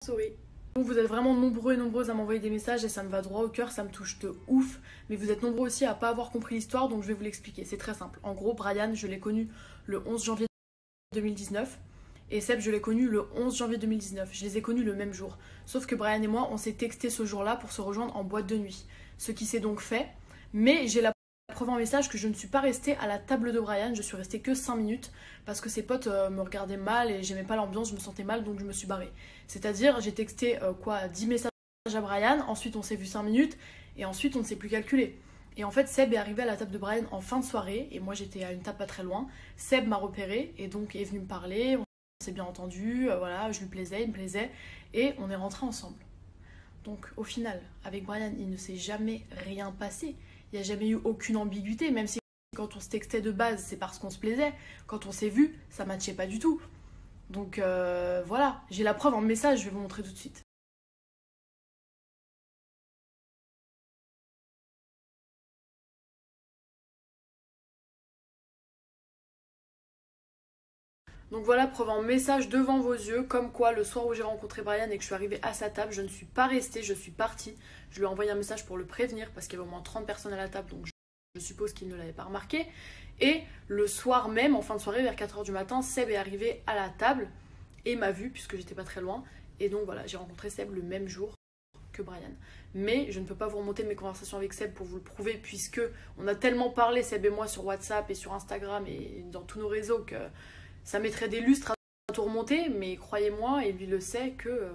Sorry. Donc vous êtes vraiment nombreux et nombreuses à m'envoyer des messages et ça me va droit au cœur, ça me touche de ouf. Mais vous êtes nombreux aussi à pas avoir compris l'histoire, donc je vais vous l'expliquer. C'est très simple. En gros, Brian, je l'ai connu le 11 janvier 2019 et Seb, je l'ai connu le 11 janvier 2019. Je les ai connus le même jour. Sauf que Brian et moi, on s'est texté ce jour-là pour se rejoindre en boîte de nuit. Ce qui s'est donc fait. Mais j'ai la preuve en message que je ne suis pas restée à la table de Brian, je suis restée que 5 minutes parce que ses potes me regardaient mal et j'aimais pas l'ambiance, je me sentais mal donc je me suis barrée. C'est-à-dire j'ai texté 10 messages à Brian, ensuite on s'est vu 5 minutes et ensuite on ne s'est plus calculé. Et en fait Seb est arrivé à la table de Brian en fin de soirée et moi j'étais à une table pas très loin. Seb m'a repéré et donc est venu me parler, on s'est bien entendu, voilà, je lui plaisais, il me plaisait et on est rentrés ensemble. Donc au final, avec Brian, il ne s'est jamais rien passé. Il n'y a jamais eu aucune ambiguïté, même si quand on se textait de base, c'est parce qu'on se plaisait. Quand on s'est vu, ça matchait pas du tout. Donc voilà, j'ai la preuve en message, je vais vous montrer tout de suite. Donc voilà, preuve en message devant vos yeux, comme quoi le soir où j'ai rencontré Brian et que je suis arrivée à sa table, je ne suis pas restée, je suis partie. Je lui ai envoyé un message pour le prévenir parce qu'il y avait au moins 30 personnes à la table, donc je suppose qu'il ne l'avait pas remarqué. Et le soir même, en fin de soirée, vers 4 h du matin, Seb est arrivé à la table et m'a vu puisque j'étais pas très loin. Et donc voilà, j'ai rencontré Seb le même jour que Brian. Mais je ne peux pas vous remonter mes conversations avec Seb pour vous le prouver puisque on a tellement parlé, Seb et moi, sur WhatsApp et sur Instagram et dans tous nos réseaux que ça mettrait des lustres à tout remonter. Mais croyez-moi, et lui le sait, que